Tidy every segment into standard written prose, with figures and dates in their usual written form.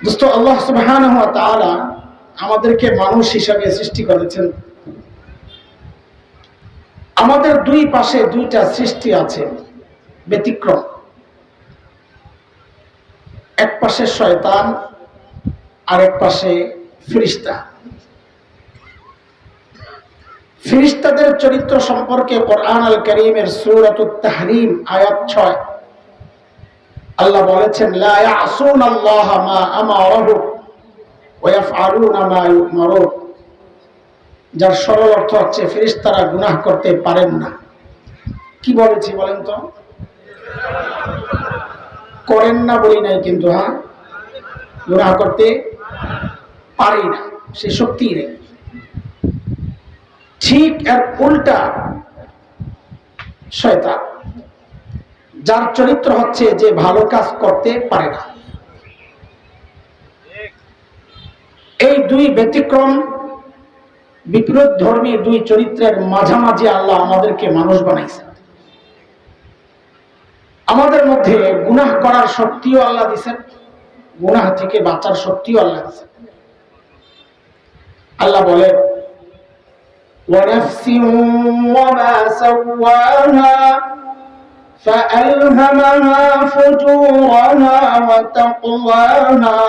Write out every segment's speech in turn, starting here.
দোস্ত, আল্লাহ সুবহানাহু ওয়া তাআলা আমাদেরকে মানুষ হিসাবে সৃষ্টি করেছেন। আমাদের দুই পাশে দুইটা সৃষ্টি আছে ব্যতিক্রম। এক পাশে শয়তান আর এক পাশে ফেরেশতা। ফেরেশতাদের চরিত্র সম্পর্কে কোরআন আল কারীমের সূরাতুত তাহরীম আয়াত 6 আল্লাহ বলেছেন, লা ইয়াসুনাল্লাহা মা আমারাহু ওয়া ইয়াফআলুনা মা ইউমারুন। যার সরল অর্থ হচ্ছে ফেরেশতারা গুনাহ করতে পারেন না। কি বলেছি বলেন তো? করেন না বলি নাই, কিন্তু গুনাহ করতে পারি না, সে শক্তি নেই। ঠিক এর উল্টা শয়তান, যার চরিত্র হচ্ছে যে ভালো কাজ করতে পারে না। এই দুই ব্যতিক্রম বিপরীত ধর্মী দুই চরিত্রের মাঝামাঝি আল্লাহ আমাদেরকে মানুষ বানাইছেন। আমাদের মধ্যে গুনাহ করার শক্তিও আল্লাহ দিয়েছেন, গুনাহ থেকে বাঁচার শক্তিও আল্লাহ দিয়েছেন। আল্লাহ বলেন, وَنَفْسٍ وَمَا سَوَّاهَا فَأَلْهَمَهَا فُجُورَهَا وَتَقْوَاهَا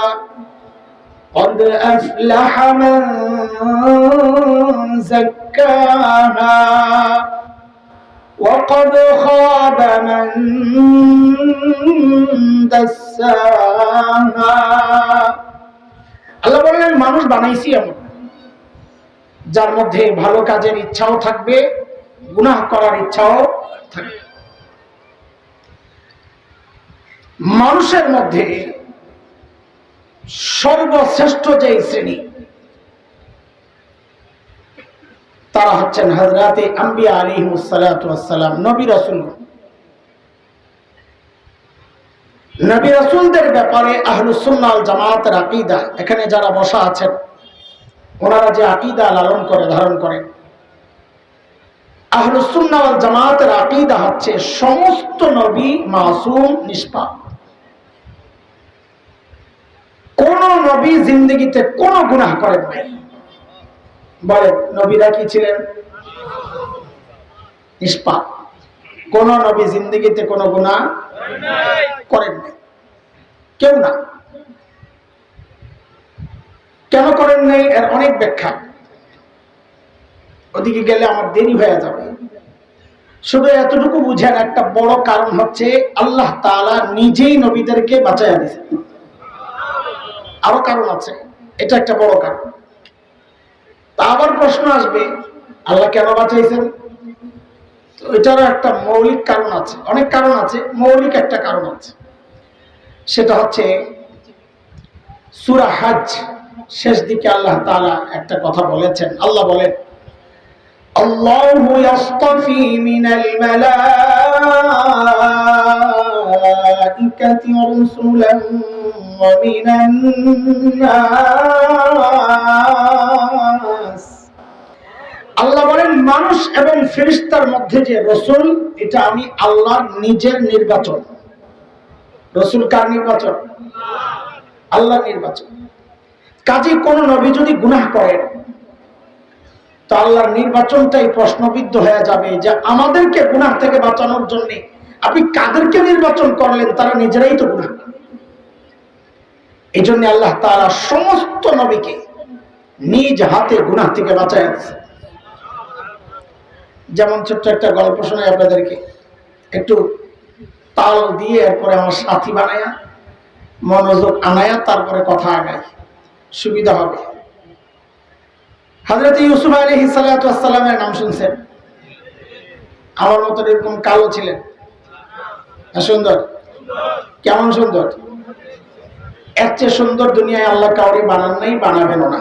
قَدْ أَفْلَحَ مَنْ زَكَّاهَا وَقَدْ خَابَ مَنْ دَسَّاهَا। আল্লাহ বলেন, মানুষ বানাইছি এমন যার মধ্যে ভালো কাজের ইচ্ছাও থাকবে, গুনাহ করার ইচ্ছাও থাকবে। মানুষের মধ্যে সর্বশ্রেষ্ঠ যে শ্রেণী, তারা হচ্ছেন হযরতে আম্বিয়া আলাইহিমুস সালাতু ওয়াস সালাম, নবী রাসূল। নবী রাসূলদের ব্যাপারে আহলুস সুন্নাহ ওয়াল জামাতের আকীদা, এখানে যারা বসা আছেন ওনারা যে আকীদা লালন করে ধারণ করেন, আহলুস সুন্নাহ ওয়াল জামাতের আকীদা হচ্ছে সমস্ত নবী মাসুম, নিষ্পাপ। কোন নবী জিন্দেগিতে কোন গুনাহ করেন নাই। বলে, নবীরা কি ছিলেন? নিষ্পাপ। কোন নবী জিন্দেগিতে কোন গুনাহ করেন নাই, কেউ না। কেন করেন নাই এর অনেক ব্যাখ্যা, ওদিকে গেলে আমার দেরি হয়ে যাবে। শুধু এতটুকু বুঝেন, একটা বড় কারণ হচ্ছে আল্লাহ তাআলা নিজেই নবীদেরকে বাঁচাইয়া দিয়েছেন। আরো কারণ আছে, এটা একটা বড় কারণ। তা আবার প্রশ্ন আসবে, আল্লাহ কেন বাঁচাইছেন? তো এটারও একটা মৌলিক কারণ আছে, অনেক কারণ আছে, মৌলিক একটা কারণ আছে। সেটা হচ্ছে সূরা হজ শেষ দিকে আল্লাহ তাআলা একটা কথা বলেছেন। আল্লাহ বলেন, আল্লাহু ইয়াসতাফি মিনাল মালাইকাতি রাসূলান ওয়া মিনান নাস। আল্লাহ বলেন, মানুষ এবং ফেরেশতার মধ্যে যে রাসূল, এটা আমি আল্লাহর নিজের নির্বাচন। রাসূল কার নির্বাচন? আল্লাহর নির্বাচন। কাজে কোন নবী যদি গুনাহ করেন, তো আল্লাহর নির্বাচনটাই প্রশ্নবিদ্ধ হয়ে যাবে যে আমাদেরকে গুনাহ থেকে বাঁচানোর জন্য আপনি কাদেরকে নির্বাচন করলেন? তারা নিজেরাই তো গুনাহ। এই জন্য আল্লাহ তাআলা সমস্ত নবীকে নিজ হাতে গুনাহ থেকে বাঁচায় দিয়েছেন। যেমন ছোট্ট একটা গল্প শোনাই আপনাদেরকে, একটু তাল দিয়ে এরপরে আমার সাথী বানায়া মনোযোগ আনায়া তারপরে কথা আগায়, সুবিধা হবে। হযরত ইউসুফ আলাইহিস সালাতু ওয়াস সালামের নাম শুনছেন? আমার মতো এরকম কালো ছিলেন না? সুন্দর? কেমন সুন্দর? এর চেয়ে সুন্দর দুনিয়ায় আল্লাহ কাউরে বানান নাই, বানাবেনও না।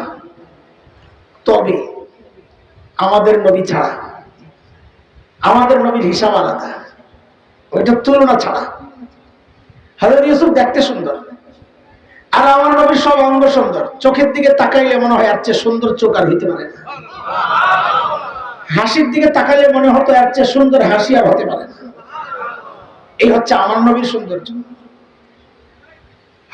তবে আমাদের নবী ছাড়া, আমাদের নবীর হিসাব আলাদা, ওইটা তুলনা ছাড়া। হযরত ইউসুফ দেখতে সুন্দর, আর আমার নবীর সব অঙ্গ সুন্দর। চোখের দিকে তাকাইলে মনে হয় এর চেয়ে সুন্দর চোখ আর হইতে পারে না। হাসির দিকে তাকাইলে মনে হতো এর চেয়ে সুন্দর হাসি আর হতে পারে না। এই হচ্ছে আমার নবীর সৌন্দর্য।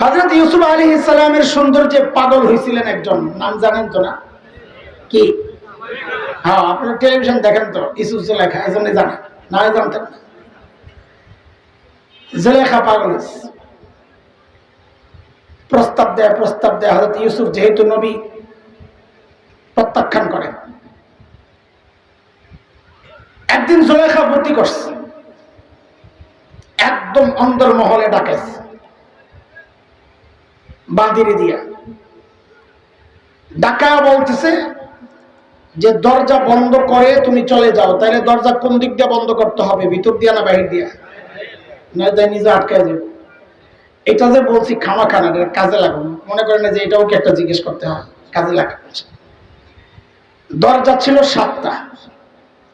হযরত ইউসুফ আলাইহিস সালামের সৌন্দর্যে পাগল হয়েছিলেন একজন, নাম জানেন তো না কি? হ্যাঁ, আপনারা টেলিভিশন দেখেন তো, ইউসুফ জুলেখা, এজন্য জানেন, না জানতেন না। জুলেখা পাগল হয়েছে, প্রস্তাব দেয়। হযরত ইউসুফ যেহেতু নবী, প্রত্যাখ্যান করেন। একদিন জুলেখা বুদ্ধি করছে, একদম অন্দর মহলে ডাকাইছে বাঁধিয়ে দিয়া, ডাকা বলতেছে যে দরজা বন্ধ করে তুমি চলে যাও। তাহলে দরজা কোন দিক দিয়ে বন্ধ করতে হবে, ভিতর দিয়া না বাহির দিয়া? না, নিজে আটকায় যাবে। এটা যে বলছি খামাখানা, কাজে লাগুন, মনে করেন যে এটাও কি একটা জিজ্ঞেস করতে হয়, কাজে লাগান। দরজা ছিল 7টা,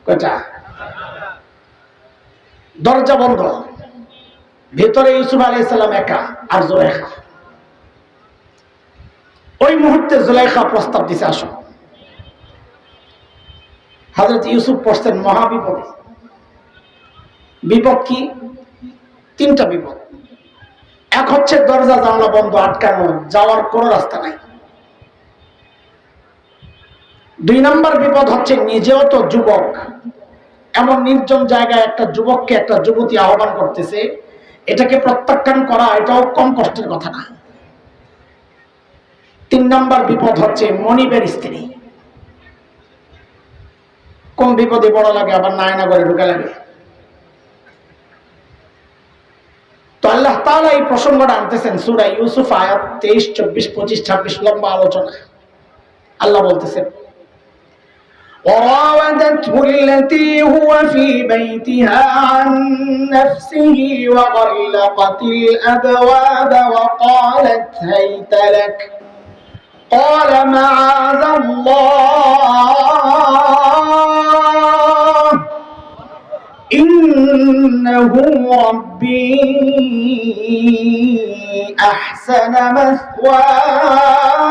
কয়টা? দরজা বন্ধ, ভেতরে ইউসুফ আলাইহিস সালাম একা আর জুলেখা। ওই মুহূর্তে জুলেখা প্রস্তাব দিছে, আসো। হযরত ইউসুফ পড়ছেন মহাবিপদে। বিপদ কি? 3টা বিপদ। এক হচ্ছে দরজা জানলা বন্ধ, আটকানো, যাওয়ার কোনো রাস্তা নাই। 2 নম্বর বিপদ হচ্ছে নিজেও তো যুবক, এমন নির্জন জায়গায় একটা যুবককে একটা যুবতী আহ্বান করতেছে, এটাকে প্রত্যাখ্যান করা এটাও কম কষ্টের কথা না। 3 নম্বর বিপদ হচ্ছে মনিবের স্ত্রী। কোন বিপদে বড় লাগে, আবার নায়না করে ঢুকে লাগে। তো আল্লাহ তাআলা এই প্রসঙ্গটা আনতেছেন সূরা ইউসুফ আয়াত 23, 24, 25, 26, লম্বা আলোচনা। আল্লাহ বলতেছেন, وراودته التي هو في بيتها عن نفسه وغلقت الأبواب وقالت هيت لك قال معاذ الله إنه ربي أحسن مثواي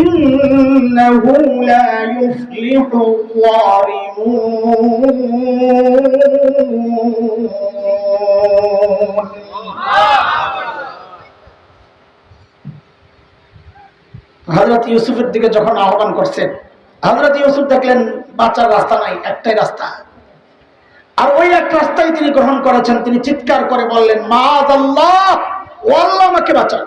إنه لا يفلح الظالمون। হযরত ইউসুফের দিকে যখন আহ্বান করছেন, হযরত ইউসুফ দেখলেন বাঁচার রাস্তা নাই, একটাই রাস্তা। আর ওই এক রাস্তাই তিনি গ্রহণ করেছেন। তিনি চিৎকার করে বললেন, মাআযাল্লাহ, ও আল্লাহ আমাকে বাঁচান।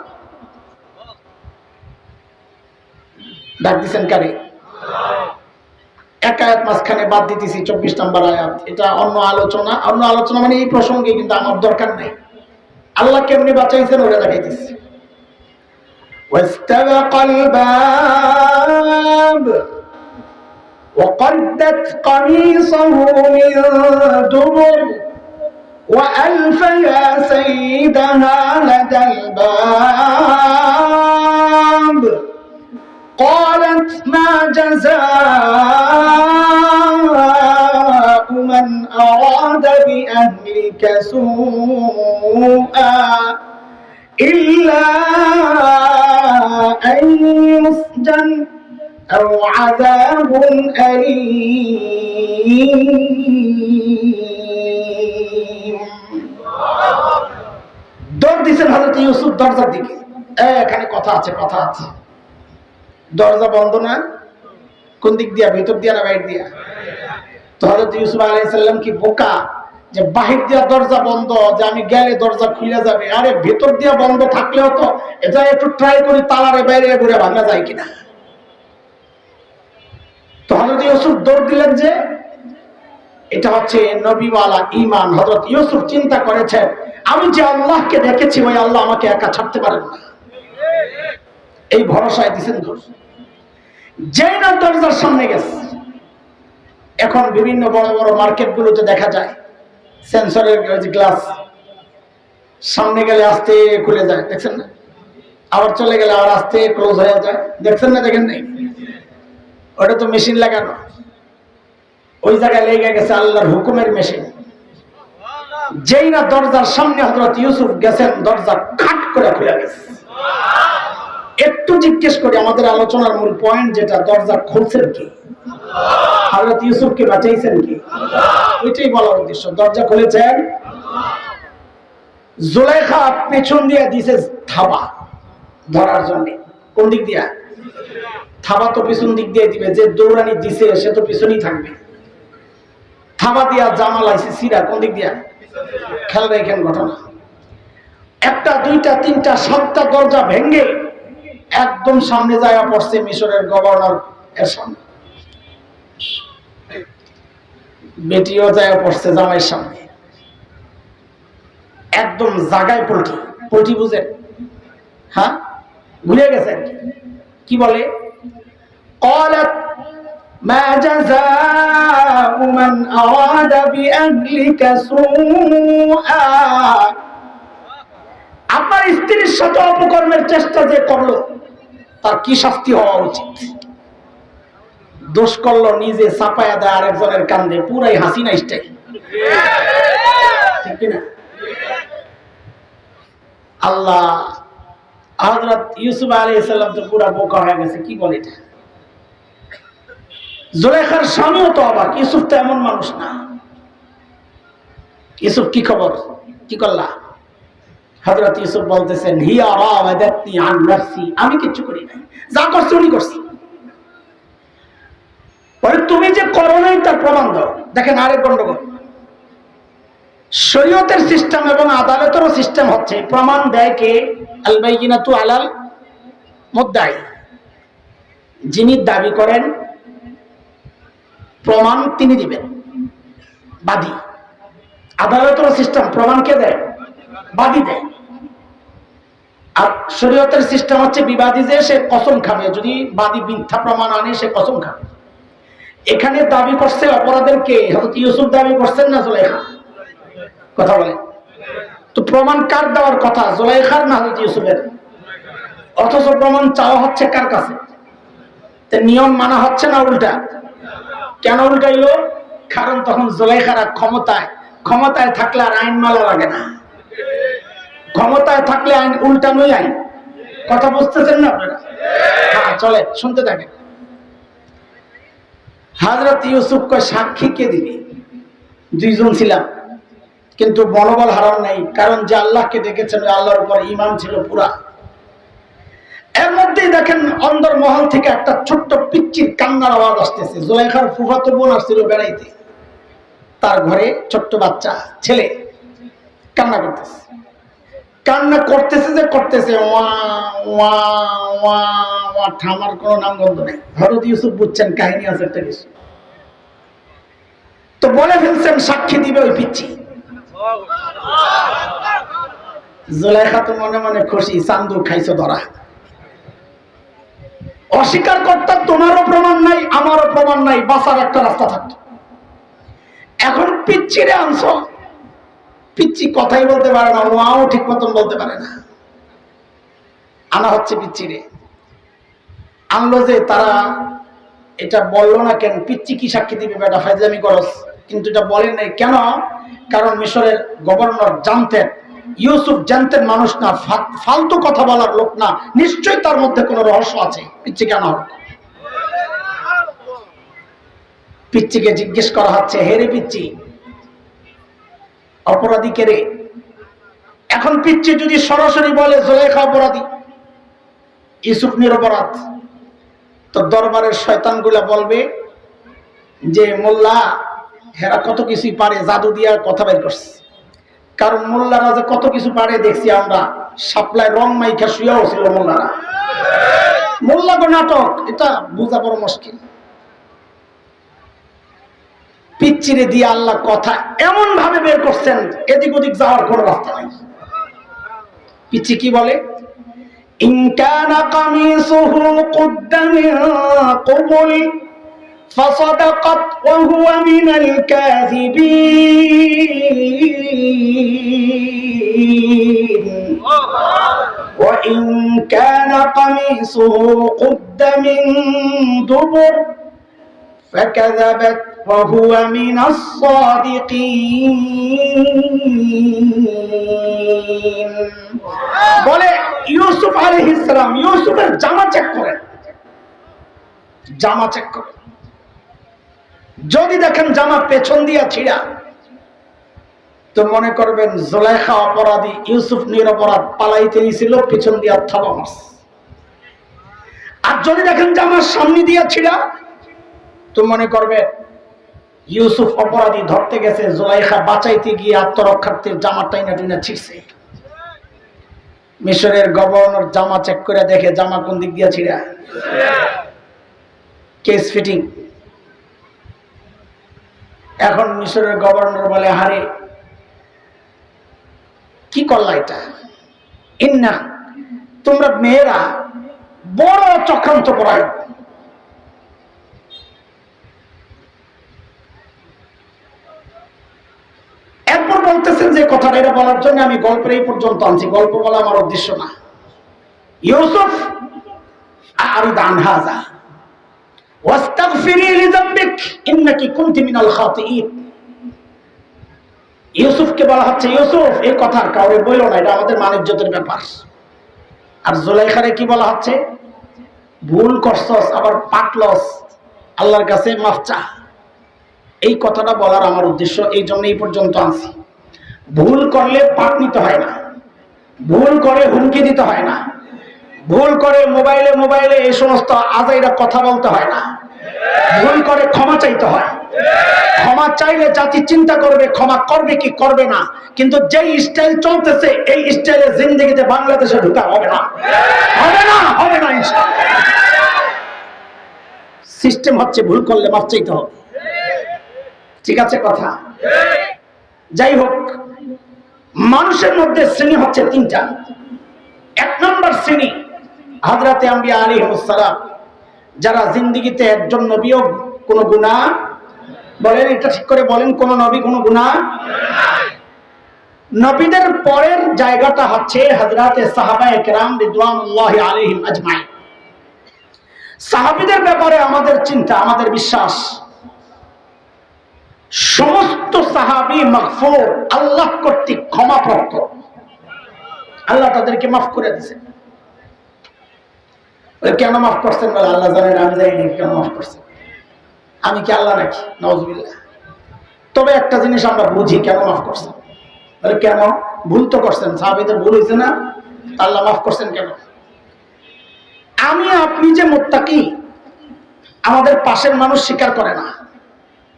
ডাক দিচ্ছেন কারে? এক আয়াত মাঝখানে বাদ দিতেছি, 24 নম্বর আয়াত। এটা অন্য আলোচনা, মানে এই প্রসঙ্গে, কিন্তু আমার দরকার নাই। আল্লাহ কেমনি বাঁচাইছেন ওরা দেখাইতেছি। واستبق الباب وقدت قميصه من دبر وألف يا سيدها لدى الباب قالت ما جزاء من أراد بأهلك سوءا إلا أن يسجن أو عذاب أليم। দৌড় দিয়েছেন হযরত ইউসুফ দরজার দিকে। এখানে কথা আছে। দরজা বন্ধ না, কোন দিক দিয়া? ভিতর দিয়া না বাইরে দিয়া? তো হযরত ইউসুফ আলাইহিস সালাম কি বোকা যে বাহির দিয়া দরজা বন্ধ, যে আমি গেলে দরজা খুলে যাবে? আরে ভিতর দিয়া বন্ধ থাকলেও তো এটা একটু ট্রাই করি, তালারে বাইরে ঘুরে ভাঙা যায় কিনা। তো হযরত ইউসুফ দৌড় দিলেন যে এটা হচ্ছে নবীওয়ালা ঈমান। হযরত ইউসুফ চিন্তা করেছেন, আমি যে আল্লাহকে দেখেছি ওই আল্লাহ আমাকে একা ছাড়তে পারেন না, এই ভরসায় দিছেন দৌড়। যেই না দরজার সামনে গেছে, এখন বিভিন্ন বড় বড় মার্কেটগুলোতে দেখা যায় সেন্সরের গ্লাস, সামনে গেলে আস্তে খুলে যায়, দেখছেন না? আবার চলে গেলে আবার আস্তে ক্লোজ হয়ে যায়, দেখছেন না? দেখেন নাই? ওটা তো মেশিন লাগানো, ওই জায়গায় লেগে গেছে আল্লাহর হুকুমের মেশিন। যেই না দরজার সামনে হযরত ইউসুফ গেছেন, দরজা খাট করে খুলে গেছে। একটু জিজ্ঞেস করি, আমাদের আলোচনার মূল পয়েন্ট যেটা, দরজা খুলছেন কি? হযরত ইউসুফকে বাঁচাইছেন কি? ওইটাই বলার উদ্দেশ্য। দরজা খুলেছেন। জুলাইখা পেছন দিয়ে দিছে থাবা ধরার জন্য। কোন দিক দিয়া? থাবা তো পিছন দিক দিয়ে দিবে, যে দৌড়ানি দিছে সে তো পিছনেই থাকবে। থাবা দিয়া জামা লাইছে সিরা কোন দিক দিয়া? খেয়াল রাখেন ঘটনা। একটা, দুইটা, তিনটা, সাতটা দরজা ভেঙ্গে একদম সামনে যায় পড়ছে মিশরের গভর্নর এর সামনে। বেটিও যায় পড়ছে জামাইয়ের সামনে। একদম জাগায় পল্টি। পল্টি বুঝেন? হ্যাঁ, ভুলে গেছেন? কি বলে? قالت ما جزاء من أراد بأهلك سوءا। আপনার স্ত্রীর সাথে অপকর্মের চেষ্টা যে করলো তার কি শাস্তি হওয়া উচিত? দোষ করলো নিজে চাপায়া দেয় আরেকজনের কান্দে, পুরাই হাসিনা স্টাইল, ঠিক কিনা? আল্লাহ, হযরত ইউসুফ আলাইহিস সালাম তো পুরা বোকা হয়ে গেছে। কি বলে এটা? জুলাইখার স্বামীও তো অবাক, ইউসুফ তো এমন মানুষ না। ইউসুফ কি খবর, কি করলা? হযরত ইউসুফ বলতেছেন, হিয়া রাওয়াদাতনি আন নাফসি, আমি কিচ্ছু করি নাই, যা করছি উনি করছি। পরে তুমি যে করো নাই তার প্রমাণ দাও। দেখেন আরেক গন্ডগোল। শরীয়তের সিস্টেম এবং আদালতেরও সিস্টেম হচ্ছে প্রমাণ দেয় কে? আল বাইয়িনাতু আলাল মুদ্দাই। যিনি দাবি করেন প্রমাণ তিনি দিবেন, বাদী। আদালতেরও সিস্টেম প্রমাণ কে দেয়? বাদী দেয়। আর শরীয়তের সিস্টেম হচ্ছে বিবাদী যে সে কসম খাবে, যদি বাদী মিথ্যা প্রমাণ আনে সে কসম খাবে। এখানে দাবি করছে অপরাধের কে? হযরত ইউসুফ দাবি করছেন না জুলাইখা? কথা বলে তো প্রমাণ কার দেওয়ার কথা? জুলাইখার না হযরত ইউসুফের? অথচ প্রমাণ চাওয়া হচ্ছে কার কাছে? নিয়ম মানা হচ্ছে না উল্টা? কেন উল্টাইলো? কারণ তখন জুলাইখারা ক্ষমতায় থাকলে আর আইন মালা লাগে না। ক্ষমতায় থাকলে আইন উল্টানোই আইন। কথা বুঝতেছেন না আপনারা? হ্যাঁ, চলে শুনতে থাকেন। হযরত ইউসুফ কয় সাক্ষী কে দিবে? দুইজন ছিলাম, কিন্তু মনোবল হারান নাই, কারণ যে আল্লাহকে দেখেছেন ওই আল্লাহর উপর ঈমান ছিল পুরা। এর মধ্যেই দেখেন অন্দর মহল থেকে একটা ছোট্ট পিচ্চির কান্নার আওয়াজ আসতেছে। জুলাইখার ফুফাতো বোন আসছিল বেড়াইতে, তার ঘরে ছোট্ট বাচ্চা ছেলে কান্না করতেছে। কান্না করতেছে যে করতেছে, ওয়া ওয়া ওয়া ওয়া, থামার কোনো নামগন্ধ নেই। হযরত ইউসুফ বুঝছেন কাহিনী আছে একটা কিছু, তো বলে ফেলছেন সাক্ষী দিবে ওই পিচ্চি। জুলাইখা তো মনে মনে খুশি, চান্দু খাইছো ধরা। অস্বীকার করতাম, তোমারও প্রমাণ নাই আমারও প্রমাণ নাই, বাঁচার একটা রাস্তা থাকতো। এখন পিচ্চিরে আনছো, পিচ্চি কথাই বলতে পারে না, ওয়াও ঠিক মতন বলতে পারে না। আনা হচ্ছে পিচ্চিরে। আনলো যে তারা এটা বললো না কেন? পিচ্চি কি সাক্ষী দিবে? বেটা ফাইজলামি করস। কিন্তু এটা বলেন নাই কেন? কারণ মিশরের গভর্নর জানতেন ইউসুফ জানতেন মানুষ না, ফালতু কথা বলার লোক না, নিশ্চয়ই তার মধ্যে কোনো রহস্য আছে। পিচ্চি কেন? পিচ্চিকে জিজ্ঞেস করা হচ্ছে, হে রে পিচ্চি, অপরাধী কে রে? এখন পিচ্চি যদি সরাসরি বলে জুলাইখা অপরাধী, ইউসুফ নিরপরাধ, তো দরবারের শয়তানগুলা বলবে যে মোল্লা হেরা কত কিছুই পারে, জাদু দিয়া কথা বের করছে। কারণ মোল্লারা যে কত কিছু পারে দেখছি আমরা, সাপ্লাই রং মাইখা শুয়াও ছিল মোল্লারা। মোল্লা গো নাটক, এটা বোঝা বড় মুশকিল। পিচ্চিরে দিয়ে আল্লাহ কথা এমন ভাবে বের করছেন এদিক ওদিক যাওয়ার কোনো রাস্তা নাই। পিচ্চি কি বলে? ইন কানা কামিসুহু কুদ্দা মিন ক্বাবল ফাসাদাকাত ওয়া হুয়া মিনাল কাযিবিন ওয়া ইন কানা কামিসুহু কুদ্দা মিন দুবুর ফাকাযাবাত ওয়া হুয়া মিনাস সাদিকিন। বলে ইউসুফ আলাইহিস সালাম ইউসুফের জামা চেক করেন, জামা চেক করেন। যদি দেখেন জামা পেছন দিয়া ছিঁড়া, তো মনে করবেন জুলাইখা অপরাধী, ইউসুফ নিরপরাধ, পালাইতে ছিল, পিছন দিয়া থাবা মারছে। আর যদি দেখেন যে আমার সামনে দিয়া ছিড়া, তো মনে করবে ইউসুফ অপরাধী, ধরতে গেছে, জুলাইখা বাঁচাইতে গিয়ে আত্মরক্ষার্থে জামা টাইনা টুইনা ছিড়ছে। মিশরের গভর্নর জামা চেক করে দেখে জামা কোন দিক দিয়া ছিড়া, কেস ফিটিং। এখন মিশরের গভর্নর বলে, হারে কি করলা এটা? ইন্না, তোমরা মেয়েরা বড় চক্রান্ত করায়। এরপর বলতেছেন যে কথাটা, এটা বলার জন্য আমি গল্পের এই পর্যন্ত আনছি, গল্প বলা আমার উদ্দেশ্য না। ইউসুফ আরিদ আন হাযা ওয়াস্তাগফিরি লিযামবিক ইন্নাকি কুনতি মিনাল খাতিঈন। ইউসুফকে বলা হচ্ছে, ইউসুফ এই কথা কাউরে বইলো না, এটা আমাদের মান-ইজ্জতের ব্যাপার। আর জুলাইখারে কি বলা হচ্ছে? ভুল করছস, আবার পাটলস, আল্লাহর কাছে মাফ চা। এই কথাটা বলার আমার উদ্দেশ্য, এই জন্য এই পর্যন্ত আনছি। ভুল করলে পাট নিতে হয় না, ভুল করে হুমকি দিতে হয় না, ভুল করে মোবাইলে মোবাইলে এই সমস্ত আজাইরা কথা বলতে হয় না, ভুল করে ক্ষমা চাইতে হয়। ক্ষমা চাইলে জাতি চিন্তা করবে ক্ষমা করবে কি করবে না, কিন্তু যেই স্টাইল চলতেছে এই স্টাইলে জিন্দেগিতে বাংলাদেশে ঢুকা হবে না, হবে না, হবে না ইনশাআল্লাহ। সিস্টেম হচ্ছে ভুল করলে মাফ চাইতে হবে। ঠিক আছে কথা? যাই হোক, মানুষের মধ্যে শ্রেণী হচ্ছে তিনটা। এক নম্বর শ্রেণী হযরতে আম্বিয়া আলাইহিস সালাম, যারা জিন্দেগিতে একজন নবীও কোনো গুনাহ, বলেন এটা ঠিক করে বলেন, কোন নবী কোনো গুনাহ। নবীদের পরের জায়গাটা হচ্ছে হযরতে সাহাবায়ে কেরাম রিদওয়ানুল্লাহি আলাইহিম আজমাইন। সাহাবীদের ব্যাপারে আমাদের চিন্তা, আমাদের বিশ্বাস, সমস্ত সাহাবী মাগফুর, আল্লাহ কর্তৃক ক্ষমাপ্রাপ্ত। আল্লাহ তাদেরকে মাফ করে দিয়েছেন। কেন মাফ করছেন বলে আল্লাহ জানেন, আমি জানি না কেন মাফ করছেন। আমি কি আল্লাহ নাকি? নাউজুবিল্লাহ। তবে একটা জিনিস আমরা বুঝি, কেন মাফ করছেন। কেন? ভুল তো করছেন, সাহাবীদের ভুল হয়েছে না, আল্লাহ মাফ করছেন কেন? আমি আপনি যে মুত্তাকি, আমাদের পাশের মানুষ স্বীকার করে না।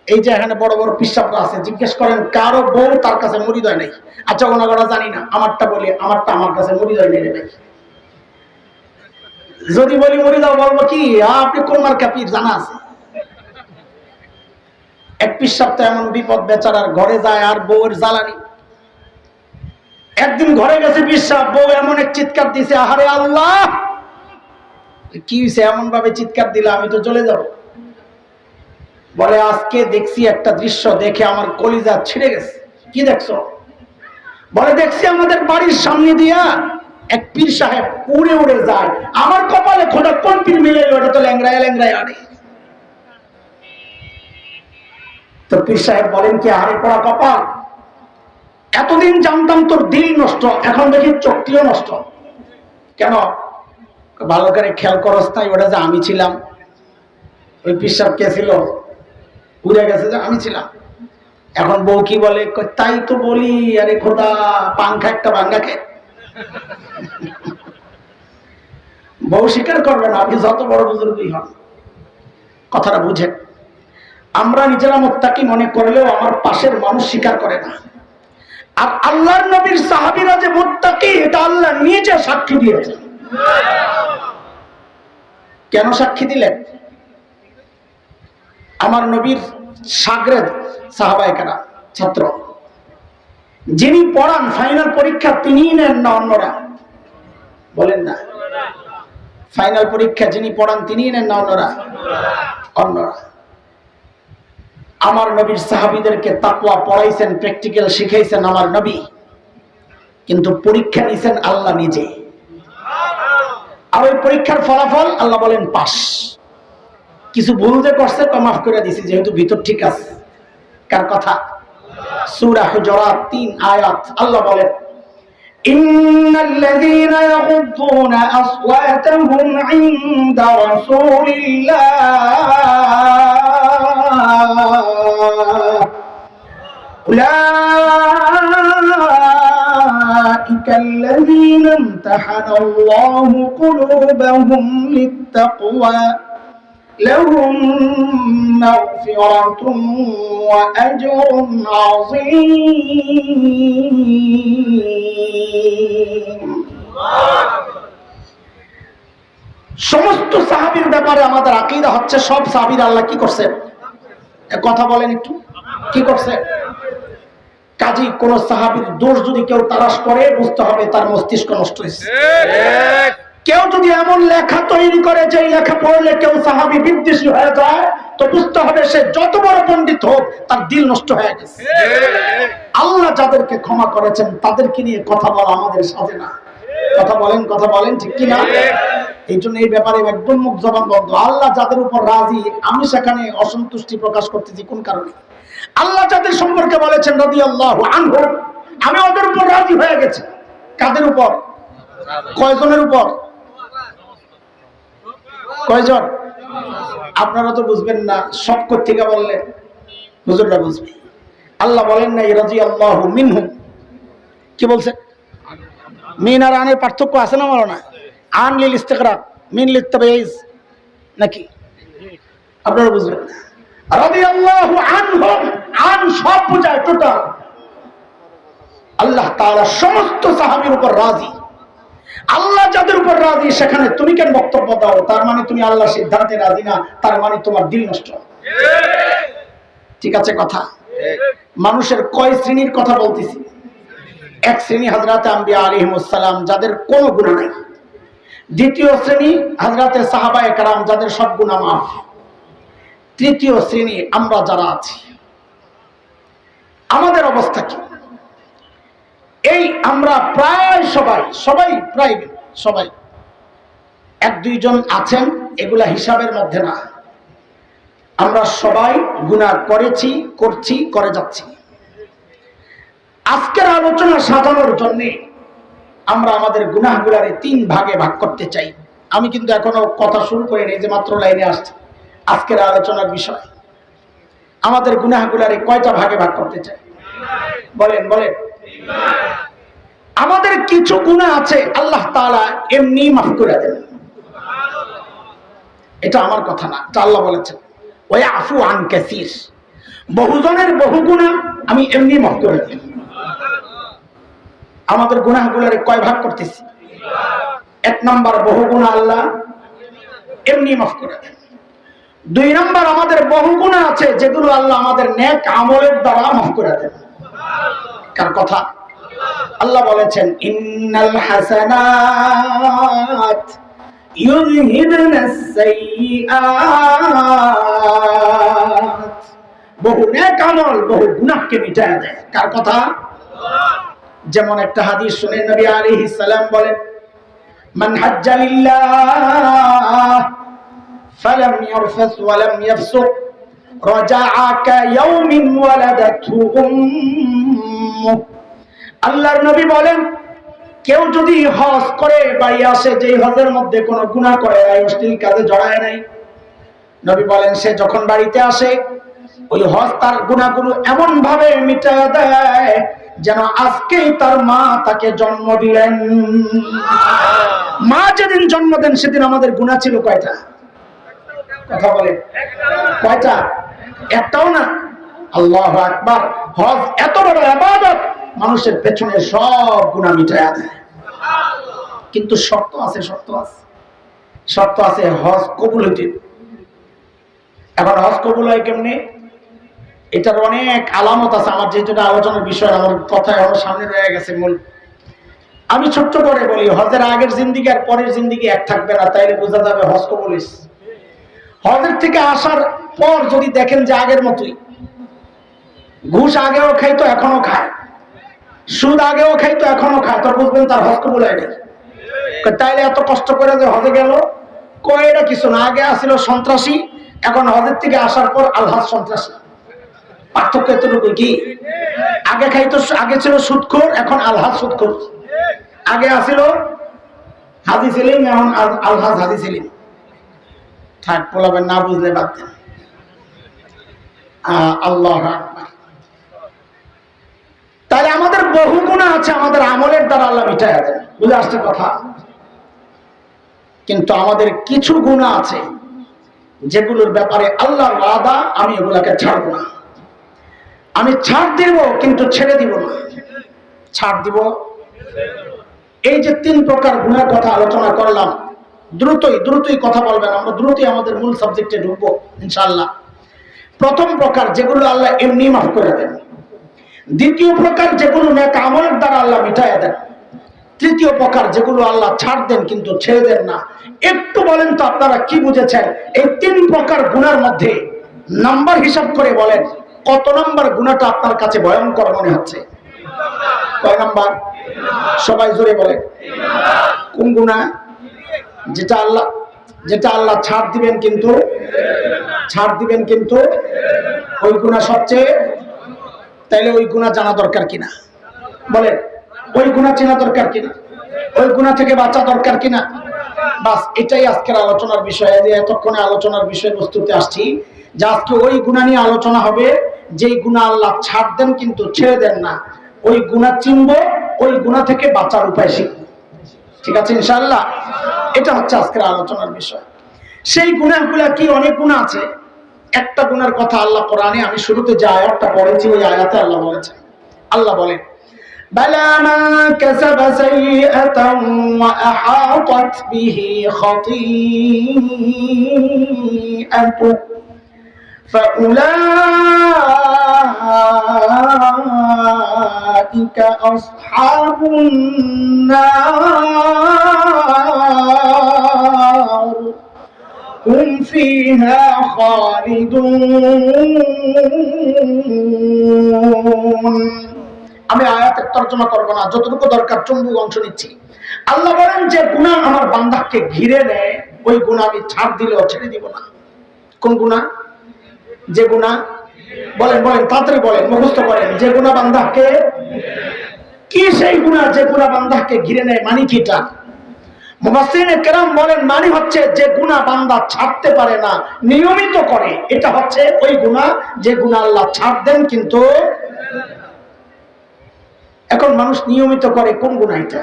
এই যে এখানে বড় বড় পিসাবরা আছে, জিজ্ঞেস করেন কারো বউ তার কাছে মুরিদ হয় নাই। আচ্ছা ওনারা জানি না, আমারটা বলি, আমারটা আমার কাছে মুরিদ হয় নাই রে ভাই। যদি বলি মুরিদ হও, বলবো কি আপনি কোন মার্কা পীর জানা আছে? এক পিসাব তো এমন বিপদ, বেচারার ঘরে যায় আর বউয়ের জ্বালানি। একদিন ঘরে গেছে পিসাব, বউ এমন এক চিৎকার দিছে, আহারে আল্লাহ, কি হয়েছে এমন ভাবে চিৎকার দিলে, আমি তো চলে যাব। বলে আজকে দেখছি একটা দৃশ্য, দেখে আমার কলিজা ছিঁড়ে গেছে। কি দেখছো? বলে দেখছি আমাদের বাড়ির সামনে দিয়া এক পীর সাহেব উড়ে উড়ে যায়, আমার কপালে খোদা কোন পীর মিলে, ওটা তো ল্যাংরায় ল্যাংরায় আড়ে। তো পীর সাহেব বলেন কি, আরে পড়া কপাল, এতদিন জানতাম তোর দিল নষ্ট, এখন দেখি চোখটিও নষ্ট। কেন? ভালো করে খেয়াল করস তাই, ওটা যে আমি ছিলাম। ওই পীর সাহেব কে ছিল? উড়ে গেছে যে আমি ছিলাম। এখন বউ কি বলে, তাই তো বলি, আরে খোদা পাংখা একটা ভাঙ্গা খেত। বউ স্বীকার করবে না, আপনি যত বড় বুজুর্গই হন। কথাটা বুঝেন। আমরা নিজেরা মুত্তাকি মনে করলেও আমার পাশের মানুষ স্বীকার করে না। আর আল্লাহর নবীর সাহাবীরা যে মুত্তাকি, এটা আল্লাহ নিজে সাক্ষী দিয়েছেন। কেন সাক্ষী দিলেন? আমার নবীর শাগরেদ সাহাবায়ে কেরাম, ছাত্র, যিনি পড়ান, ফাইনাল পরীক্ষা তিনিই নেন না অন্যরা? বলেন না, ফাইনাল পরীক্ষা যিনি পড়ান তিনিই নেন না অন্যরা? অন্যরা। আমার নবীর সাহাবীদেরকে তাকওয়া পড়াইছেন, প্র্যাকটিক্যাল শিখাইছেন আমার নবী, কিন্তু পরীক্ষা নিছেন আল্লাহ নিজে। আর ওই পরীক্ষার ফলাফল আল্লাহ বলেন পাস। কিছু ভুল যে করছে তা মাফ করে দিছি, যেহেতু ভিতর ঠিক আছে। কার কথা? সূরা হুজুরাত ৩ আয়াত। আল্লাহ বলেন, ইন্নাল্লাযীনা ইয়াগুদ্দুনা আসওয়াতাহুম ইনদা রাসূলিল্লাহ উলাইকা উলাইকা আল্লাযীনা ইমতাহানাল্লাহু কুলুবাহুম লিত-তাকওয়া লাহুম মাগফিরাতুন ওয়া আজরুন আযীম। সমস্ত সাহাবীর ব্যাপারে আমাদের আকীদা হচ্ছে সব সাহাবীর আল্লাহ কি করছে? কথা বলেন একটু, কি করছে? কাজী কোন সাহাবীর দোষ যদি কেউ তালাশ করে বুঝতে হবে তার মস্তিষ্ক নষ্ট হয়েছে। কেউ যদি এমন লেখা তৈরি করে যে লেখা পড়লে কেউ সাহাবী বিদ্বেষী হয়ে যায় তো বুঝতে হবে সে যত বড় পণ্ডিত হোক তার দিল নষ্ট হয়ে গেছে। আল্লাহ যাদেরকে ক্ষমা করেছেন তাদেরকে নিয়ে কথা বলা আমাদের সাথে না। কথা বলেন ঠিক কিনা? এই জন্য এই ব্যাপারে একদম মুখ জবান বন্ধ। আল্লাহ যাদের উপর রাজি, আমি সেখানে অসন্তুষ্টি প্রকাশ করতেছি কোন কারণে? আল্লাহ যাদের সম্পর্কে বলেছেন রাদিয়াল্লাহু আনহু, আমি ওদের উপর রাজি হয়ে গেছি। কাদের উপর? কয়জনের উপর? কয়জন? আপনারা তো বুঝবেন না, সব থেকে বললে হুজুররা বুঝবে। আল্লাহ বলেন না রাদিয়াল্লাহু মিনহুম, কি বলছে? মিন আর আনের পার্থক্য আছে না বলো না? আন লিল ইস্তিগরাক, মিন লিত তাবঈজ নাকি? আপনারা বুঝবেন না। রাদিয়াল্লাহু আনহুম, আন সব বোঝায় টোটাল। আল্লাহ তাআলা সমস্ত সাহাবীর উপর রাজি। আল্লাহ যাদের উপর রাজি সেখানে তুমি কেন বক্তব্য দাও? তার মানে তুমি আল্লাহর সিদ্ধান্তে রাজি না, তার মানে তোমার দিল নষ্ট। ঠিক আছে কথা? মানুষের কয় শ্রেণীর কথা বলতেছি? এক শ্রেণী হযরত আম্বিয়া আলাইহিমুস সালাম যাদের কোনো গুনাহ নাই। দ্বিতীয় শ্রেণী হযরতে সাহাবায়ে কেরাম যাদের সব গুনাহ মাফ। তৃতীয় শ্রেণী আমরা যারা আছি, আমাদের অবস্থা কি? এই আমরা প্রায় সবাই এক দুইজন আছেন এগুলা হিসাবের মধ্যে না। আমরা সবাই গুনাহ করেছি, করছি, করে যাচ্ছি। আজকের আলোচনা সাজানোর জন্য আমরা আমাদের গুনাহগুলারে তিন ভাগে ভাগ করতে চাই। আমি কিন্তু এখনো কথা শুরু করিনি, যে মাত্র লাইনে আসছে। আজকের আলোচনার বিষয় আমাদের গুনাহগুলারে কয়টা ভাগে ভাগ করতে চাই? বলেন। আমাদের কিছু গুনাহ আছে আল্লাহ তাআলা এমনি মাফ করে দেন। এটা আমার কথা না, এটা আল্লাহ বলেছেন ওয়ায়াফু আন কাসীর। বহুজনের বহু গুনাহ আমি এমনি মাফ করে দিই। আমাদের গুনাহগুলারে কয় ভাগ করতেছি? এক নাম্বার, বহু গুনাহ আল্লাহ এমনি মাফ করে দেন। দুই নাম্বার, আমাদের বহু গুনাহ আছে যেগুলো আল্লাহ আমাদের নেক আমলের দ্বারা মাফ করে দেন। কার কথা? আল্লাহ বলেছেন ইন্নাল হাসানাত ইউযহিবনাস সাইয়্যাত। বহু নেক আমল বহু গুনাহকে মিটায় দেয়। কার কথা? যেমন একটা হাদিস শুনে নবী আলাইহিস সালাম বলেন মান হাজ্জা লিল্লাহ ফালাম ইয়ারফাস ওয়া লাম ইয়াফসুক রাজাআ কায়াউমিন ওয়ালাদাতহু উম্মুহু। আল্লাহর নবী বলেন কেউ যদি হজ করে বাড়ি আসে, যেই হজের মধ্যে কোনো গুনাহ করে নাই, অশ্লীল কাজে জড়ায় নাই, নবী বলেন সে যখন বাড়িতে আসে ওই হজ তার গুনাহগুলো এমন ভাবে মিটায় দেয় যেন আজকেই তার মা তাকে জন্ম দিলেন। মা যেদিন জন্ম দেন সেদিন আমাদের গুনাহ ছিল কয়টা? কথা বলেন, কয়টা? একটাও না। আল্লাহু আকবার। হজ এত বড় ইবাদত, মানুষের পেছনে সব গুনাহ মিটায় দেয়। কিন্তু শর্ত আছে হজ কবুল হইতে। এখন হজ কবুল হয় কেমনে? এটার অনেক আলামত আছে। আমার যেটা আলোচনার বিষয়, আমার কথা আমার সামনে রয়ে গেছে মূল। আমি ছোট্ট করে বলি, হজের আগের জিন্দিগি আর পরের জিন্দিগি এক থাকবে না, তাইলে বোঝা যাবে হজ কবুল হইছে। হজের থেকে আসার পর যদি দেখেন যে আগের মতোই, ঘুষ আগেও খাইতো এখনো খায়, সুদ আগেও খাইতো এখনো খায়, তো বুঝবেন তার হজ কবুল হয় নাই। তাইলে এত কষ্ট করে যে হজে গেল, কয়টা কিছু না, আগে আসছিল সন্ত্রাসী, এখন হজের থেকে আসার পর আলহাজ সন্ত্রাসী। পার্থক্য এতটুকু কি? আগে ছিল সুদখোর, এখন আলহাজ সুদখোর। আগে আসছিল হাজি সেলিম, এখন আলহাজ হাজি সেলিম। থাক বলাবেন না, বুঝলে বাদ দেন। আল্লাহু আকবার। তাহলে আমাদের বহু গুনাহ আছে আমাদের আমলের দ্বারা আল্লাহ মিটাইয়া দেন, বুঝে আসছে কথা। কিন্তু আমাদের কিছু গুনাহ আছে যেগুলোর ব্যাপারে আল্লাহর ওয়াদা, আমি এগুলাকে ছাড়ব না, আমি ছাড় দিব কিন্তু ছেড়ে দিব না। ছাড় দিব। এই যে 3 প্রকার গুনার কথা আলোচনা করলাম, দ্রুতই কথা বলবেন, আমরা দ্রুতই আমাদের মূল সাবজেক্টে ঢুকবো ইনশাআল্লাহ। প্রথম প্রকার যেগুলো আল্লাহ এমনি মাফ করে দেন, দ্বিতীয় প্রকার যেগুলো নেক আমলের দ্বারা আল্লাহ মিটাইয়া দেন, তৃতীয় প্রকার যেগুলো আল্লাহ ছাড় দেন কিন্তু ছেড়ে দেন না। একটু বলেন তো আপনারা কি বুঝেছেন এই 3 প্রকার গুনার মধ্যে? নাম্বার হিসাব করে বলেন কত নাম্বার গুনাহটা আপনার কাছে ভয়ঙ্কর মনে হচ্ছে? কয় নাম্বার? সবাই জোরে বলেন। কোন গুনাহ? যেটা আল্লাহ ছাড় দিবেন কিন্তু ওই গুনাহ সবচেয়ে। তাইলে ওই গুনাহ জানা দরকার কিনা? বলেন, ওই গুনাহ চেনা দরকার কিনা? ওই গুনাহ থেকে বাঁচা দরকার কিনা? বাস এটাই আজকের আলোচনার বিষয়। এতক্ষণে আলোচনার বিষয়বস্তুতে আসছি যে আজকে ওই গুনাহ নিয়ে আলোচনা হবে যেই গুনাহ আল্লাহ ছাড় দেন কিন্তু ছেড়ে দেন না। ওই গুনাহ চিনবো, ওই গুনাহ থেকে বাঁচার উপায় শিখবো। ঠিক আছে ইনশাআল্লাহ? এটা হচ্ছে আজকের আলোচনার বিষয়। সেই গুনাহগুলা কি? অনেক গুনাহ আছে। একটা গুনার কথা আল্লাহ কোরআনে, আমি শুরুতে যে আয়াতটা পড়েছি ওই আয়াতে আল্লাহ বলেছেন, আল্লাহ বলেন বালা মান কাসাবা সাইয়্যাতান ওয়া আহাতাত বিহি খাতিআতু ফাউলাইকা আসহাবুন নার হুম ফিহা খালিদুন। আমি আয়াতের তর্জমা করব না, যতটুকু দরকার চুম্বক অংশ নিচ্ছি। আল্লাহ বলেন যে গুনাহ আমার বান্দাকে ঘিরে নেয়, ওই গুনাহ আমি ছাড় দিলেও ছেড়ে দিব না। কোন গুনাহ? যে গুনাহ, বলেন তাড়াতাড়ি বলেন, মুখস্থ করেন। যে গুনাহ বান্দাকে, কি সেই গুনাহ যে গুনাহ বান্দাকে ঘিরে নেয়? মানে কিটা? মুফাসসিরিনে কেরাম বলেন মানে হচ্ছে যে গুনাহ বান্দা ছাড়তে পারে না, নিয়মিত করে, এটা হচ্ছে ওই গুনাহ যে গুনাহ আল্লাহ ছাড় দেন কিন্তু। এখন মানুষ নিয়মিত করে কোন গুনাহ এটা?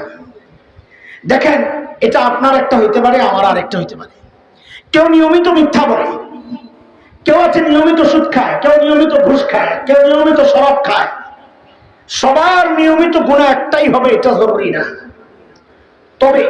দেখেন, এটা আপনার একটা হইতে পারে, আমার আরেকটা হইতে পারে। কেউ নিয়মিত মিথ্যা বলে, কেউ আছে নিয়মিত সুদ খায়, কেউ নিয়মিত ঘুষ খায়, কেউ নিয়মিত শরাব খায়। সবার নিয়মিত গুনাহ একটাই হবে এটা জরুরি না। তবে